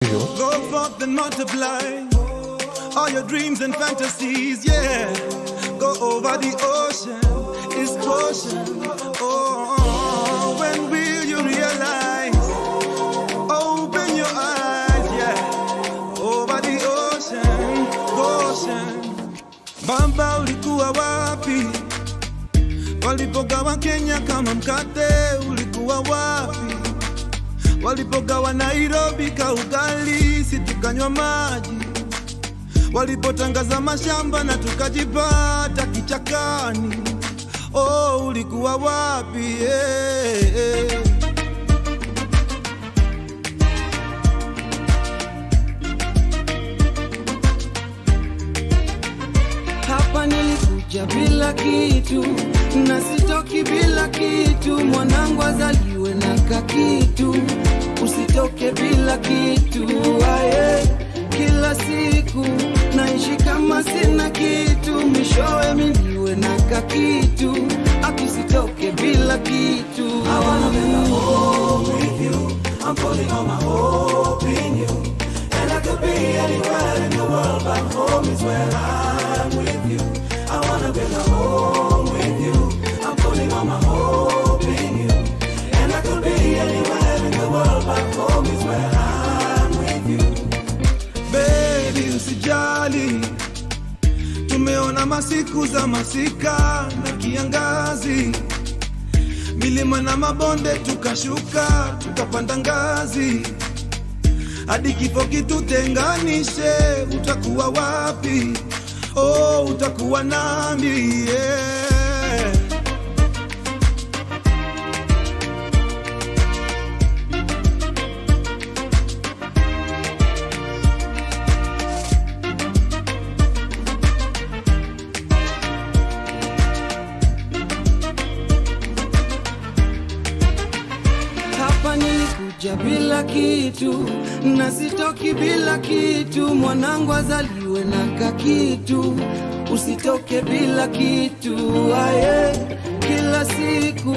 Go forth and multiply all your dreams and fantasies, yeah. Go over the ocean, it's caution. Oh, when will you realize? Open your eyes, yeah. Over the ocean, ocean. Baba, ulikuwa wapi? Walipogawa Kenya kama mkate, ulikuwa wapi? Walipogawa Nairobi ka ugali, si tukanywa maji. Walipotangaza mashamba na tukajipata kichakani. Oh, ulikuwa wapi? Hapa nilikuja bila kitu na sitoki bila kitu. Mwanangu azaliwe na kakitu, usitoke bila kitu. Aye, kila siku naishi kama sina kitu, mwishowe miliwe na kakitu, akusitoke bila kitu. I wanna be home with you, I'm putting all my hope in you, and I could be anywhere in the world, but home is where I'm with you. I wanna be home with you, I'm putting all my hope in you, and I could be anywhere in the world, but home is where I'm with you. Baby, usijali, tumeona masiku za masika na kiangazi, milima na mabonde tukashuka, tukapanda ngazi, hadi kifo kitutenganishe. Utakuwa wapi? Oh, utakuwa nami, yeah. Hapa nilikuja bila kitu na sitoki bila kitu. Mwanangu azaliwe na kakitu, usitoke bila kitu. Aye, kila siku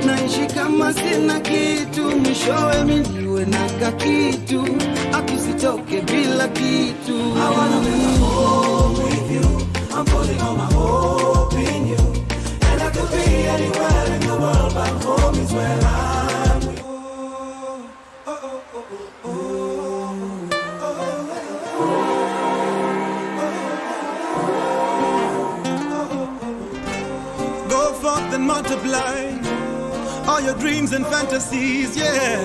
naishi kama sina kitu, mwishowe miliwe na kakitu, akusitoke bila kitu. I wanna be home with you, I'm putting all my hope in you, and I could be anywhere in the world, but home is where I'm with you. Go forth and multiply all your dreams and fantasies, yeah.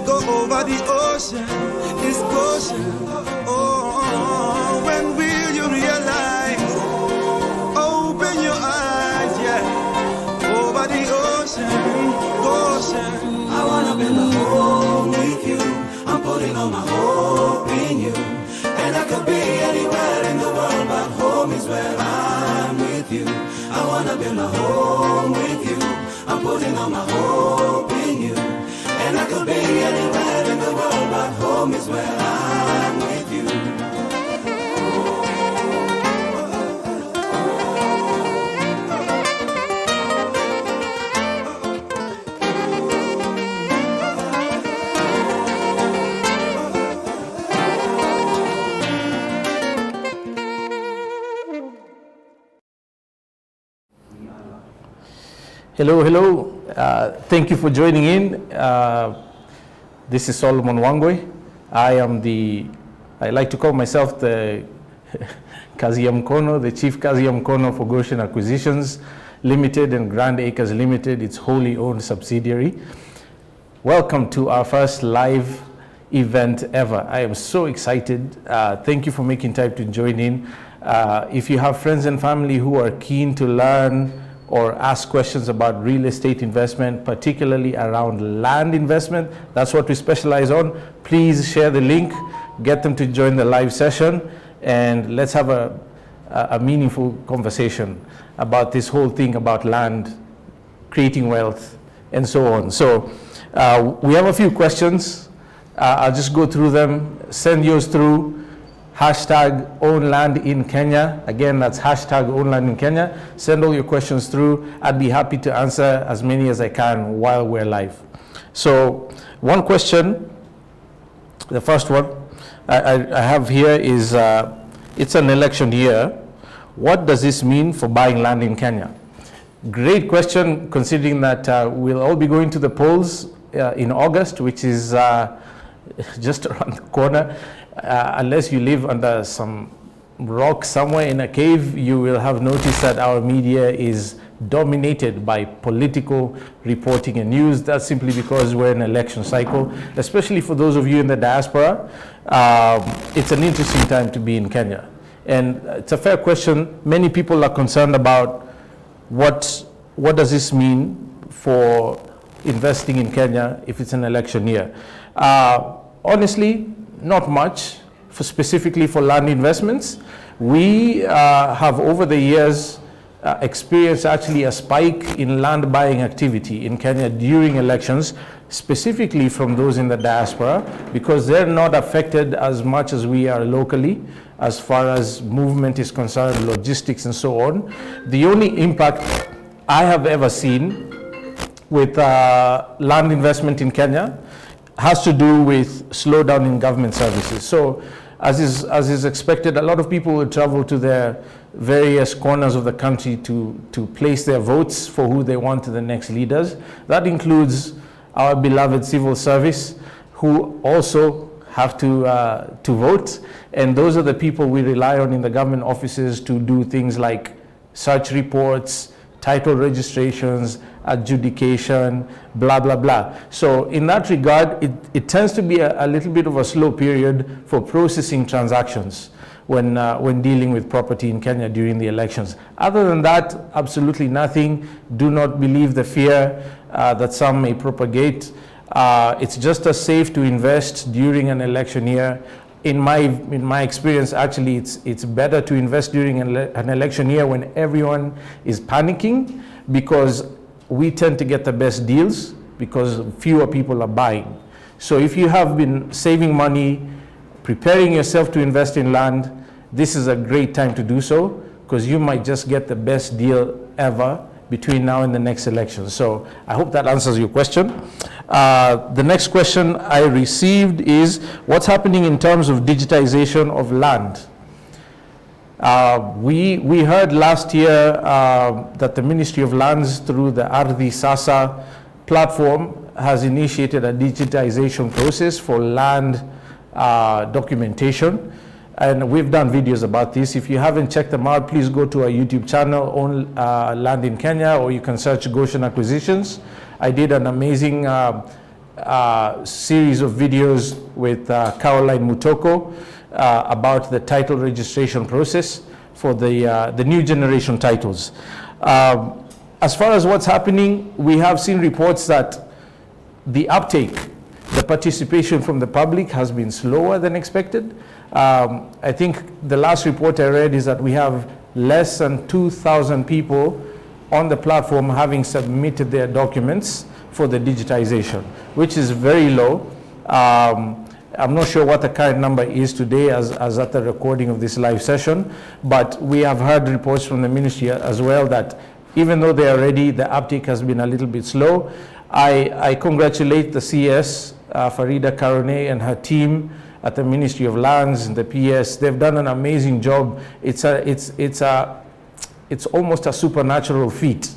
Go over the ocean, it's caution. Oh, when will you realize? Open your eyes, yeah. Over the ocean, ocean. I wanna be home with you, I'm putting all my hope in you, and I could be anywhere in the world, but home is where I'm with you. I wanna be home with you, I'm putting all my hope in you, and I could be anywhere in the world, but home is where I'm with you. Hello. Thank you for joining in. This is Solomon Wangwe. I like to call myself the Kazi ya Mkono, the Chief Kazi ya Mkono for Goshen Acquisitions Limited and Grand Acres Limited, its wholly owned subsidiary. Welcome to our first live event ever. I am so excited. Thank you for making time to join in. If you have friends and family who are keen to learn or ask questions about real estate investment, particularly around land investment, that's what we specialize on, please share the link, get them to join the live session, and let's have a meaningful conversation about this whole thing about land, creating wealth, and so on. So we have a few questions. I'll just go through them, send yours through. Hashtag own land in Kenya. Again, that's hashtag own land in Kenya. Send all your questions through. I'd be happy to answer as many as I can while we're live. So one question, the first one, I have here is, it's an election year. What does this mean for buying land in Kenya? Great question, considering that we'll all be going to the polls in August, which is just around the corner. Unless you live under some rock somewhere in a cave, you will have noticed that our media is dominated by political reporting and news. That's simply because we're in an election cycle, especially for those of you in the diaspora. It's an interesting time to be in Kenya. And it's a fair question. Many people are concerned about what does this mean for investing in Kenya if it's an election year. Honestly, not much, specifically for land investments. We have over the years experienced actually a spike in land buying activity in Kenya during elections, specifically from those in the diaspora, because they're not affected as much as we are locally as far as movement is concerned, logistics and so on. The only impact I have ever seen with land investment in Kenya has to do with slowdown in government services. So as is expected, a lot of people will travel to their various corners of the country to place their votes for who they want to the next leaders. That includes our beloved civil service, who also have to vote. And those are the people we rely on in the government offices to do things like search reports, title registrations, adjudication, blah, blah, blah. So in that regard, it tends to be a little bit of a slow period for processing transactions when dealing with property in Kenya during the elections. Other than that, absolutely nothing. Do not believe the fear that some may propagate. It's just as safe to invest during an election year. In my experience, actually, it's better to invest during an election year when everyone is panicking, because we tend to get the best deals because fewer people are buying. So if you have been saving money, preparing yourself to invest in land, this is a great time to do so, because you might just get the best deal ever between now and the next election. So I hope that answers your question. The next question I received is, what's happening in terms of digitization of land? We heard last year that the Ministry of Lands, through the Ardhi Sasa platform, has initiated a digitization process for land documentation. And we've done videos about this. If you haven't checked them out, please go to our YouTube channel on Land in Kenya, or you can search Goshen Acquisitions. I did an amazing series of videos with Caroline Mutoko about the title registration process for the new generation titles. As far as what's happening, we have seen reports that the uptake, the participation from the public has been slower than expected. I think the last report I read is that we have less than 2,000 people on the platform having submitted their documents for the digitization, which is very low. I'm not sure what the current number is today as at the recording of this live session, but we have heard reports from the ministry as well that even though they are ready, the uptake has been a little bit slow. I congratulate the CS, Farida Karone, and her team at the Ministry of Lands and the PS. They've done an amazing job. It's almost a supernatural feat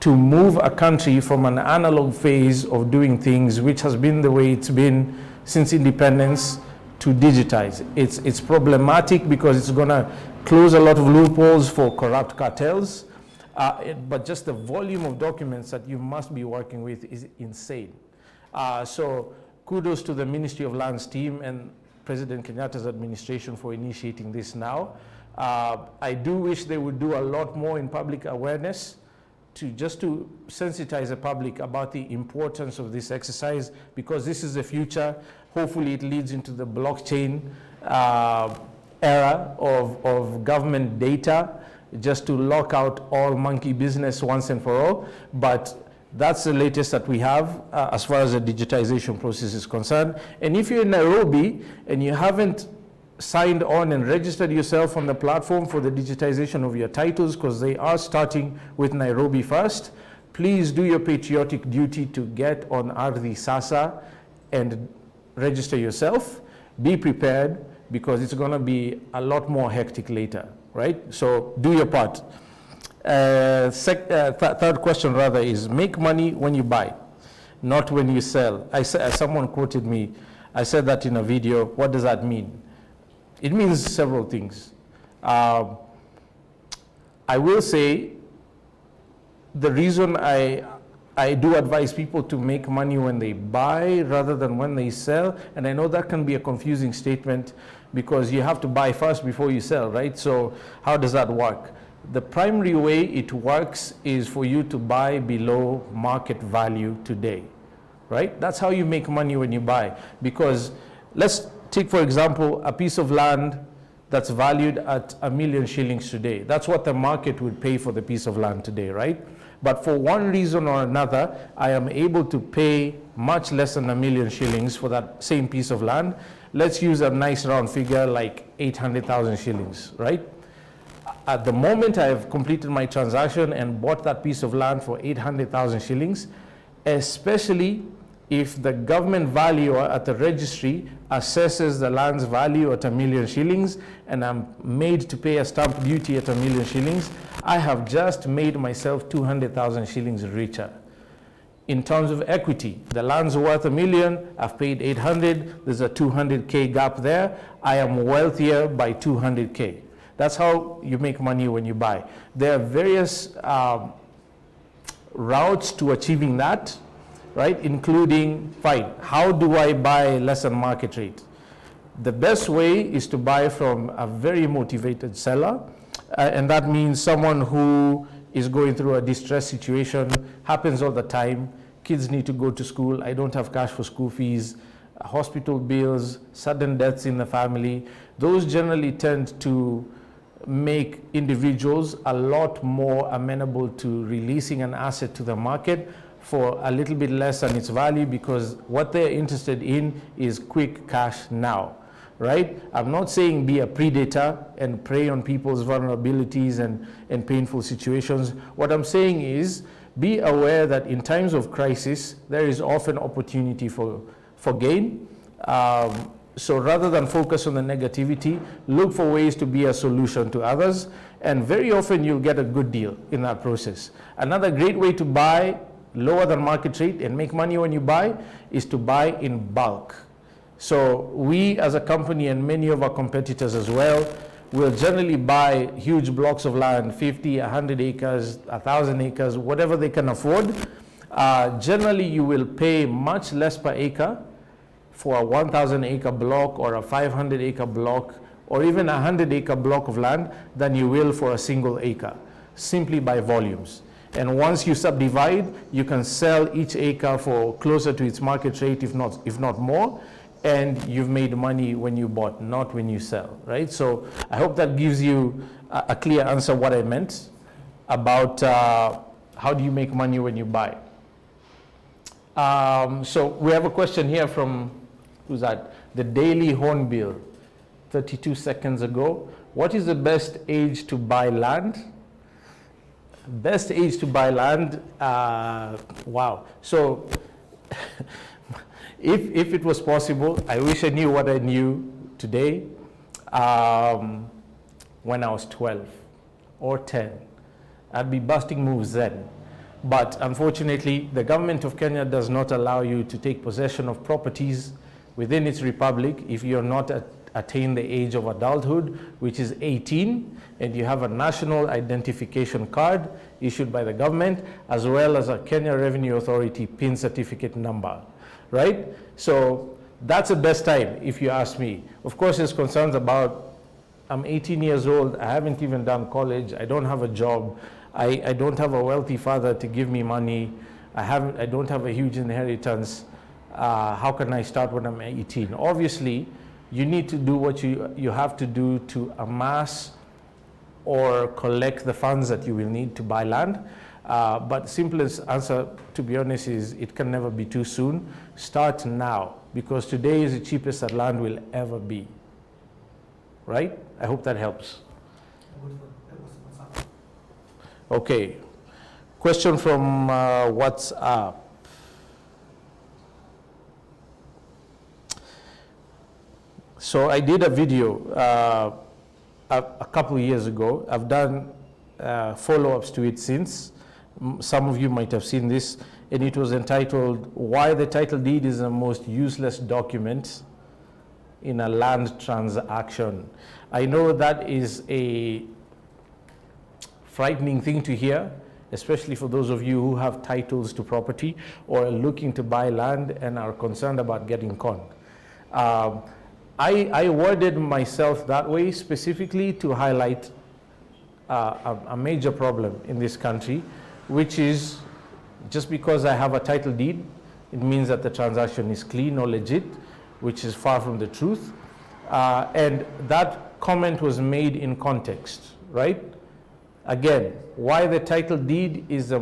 to move a country from an analog phase of doing things, which has been the way it's been since independence, to digitize. It's problematic because it's going to close a lot of loopholes for corrupt cartels, but just the volume of documents that you must be working with is insane. So kudos to the Ministry of Lands team and President Kenyatta's administration for initiating this now. I do wish they would do a lot more in public awareness just to sensitize the public about the importance of this exercise, because this is the future. Hopefully it leads into the blockchain era of government data, just to lock out all monkey business once and for all. But that's the latest that we have as far as the digitization process is concerned. And if you're in Nairobi and you haven't signed on and registered yourself on the platform for the digitization of your titles, because they are starting with Nairobi first, please do your patriotic duty to get on Ardhi Sasa and register yourself. Be prepared, because it's going to be a lot more hectic later, right? So do your part. Third question rather is make money when you buy, not when you sell. Someone quoted me, I said that in a video. What does that mean? It means several things. I will say the reason I do advise people to make money when they buy rather than when they sell, and I know that can be a confusing statement because you have to buy first before you sell, right? So how does that work? The primary way it works is for you to buy below market value today, right? That's how you make money when you buy. Because let's take, for example, a piece of land that's valued at 1 million shillings today. That's what the market would pay for the piece of land today, right? But for one reason or another, I am able to pay much less than 1 million shillings for that same piece of land. Let's use a nice round figure like 800,000 shillings, right? At the moment I have completed my transaction and bought that piece of land for 800,000 shillings, especially if the government valuer at the registry assesses the land's value at 1 million shillings and I'm made to pay a stamp duty at 1 million shillings, I have just made myself 200,000 shillings richer. In terms of equity, the land's worth 1 million, I've paid 800, there's a 200K gap there, I am wealthier by 200K. That's how you make money when you buy. There are various routes to achieving that, right? Including, fine, how do I buy less than market rate? The best way is to buy from a very motivated seller, and that means someone who is going through a distressed situation. Happens all the time. Kids need to go to school. I don't have cash for school fees, hospital bills, sudden deaths in the family. Those generally tend to make individuals a lot more amenable to releasing an asset to the market for a little bit less than its value, because what they're interested in is quick cash now, right? I'm not saying be a predator and prey on people's vulnerabilities and painful situations. What I'm saying is be aware that in times of crisis, there is often opportunity for gain. So rather than focus on the negativity, look for ways to be a solution to others, and very often you'll get a good deal in that process. Another great way to buy lower than market rate and make money when you buy is to buy in bulk. So we as a company and many of our competitors as well will generally buy huge blocks of land, 50, 100 acres, 1,000 acres, whatever they can afford. Generally you will pay much less per acre for a 1,000 acre block or a 500 acre block or even a 100 acre block of land than you will for a single acre, simply by volumes. And once you subdivide, you can sell each acre for closer to its market rate, if not more, and you've made money when you bought, not when you sell, right? So I hope that gives you a clear answer what I meant about how do you make money when you buy. So we have a question here from, who's that? The Daily Hornbill, 32 seconds ago. What is the best age to buy land? Best age to buy land, wow. So if it was possible, I wish I knew what I knew today when I was 12 or 10. I'd be busting moves then. But unfortunately, the government of Kenya does not allow you to take possession of properties within its republic if you're not attain the age of adulthood, which is 18, and you have a national identification card issued by the government, as well as a Kenya Revenue Authority PIN certificate number, right? So that's the best time, if you ask me. Of course, there's concerns about, I'm 18 years old, I haven't even done college, I don't have a job, I don't have a wealthy father to give me money, I don't have a huge inheritance, how can I start when I'm 18? Obviously, you need to do what you have to do to amass or collect the funds that you will need to buy land. But simplest answer, to be honest, is it can never be too soon. Start now, because today is the cheapest that land will ever be. Right? I hope that helps. Okay. Question from So I did a video a couple of years ago. I've done follow-ups to it since. Some of you might have seen this, and it was entitled, "Why the Title Deed is the Most Useless Document in a Land Transaction." I know that is a frightening thing to hear, especially for those of you who have titles to property or are looking to buy land and are concerned about getting conned. I worded myself that way specifically to highlight a major problem in this country, which is just because I have a title deed, it means that the transaction is clean or legit, which is far from the truth. And that comment was made in context, right? Again, why the title deed is the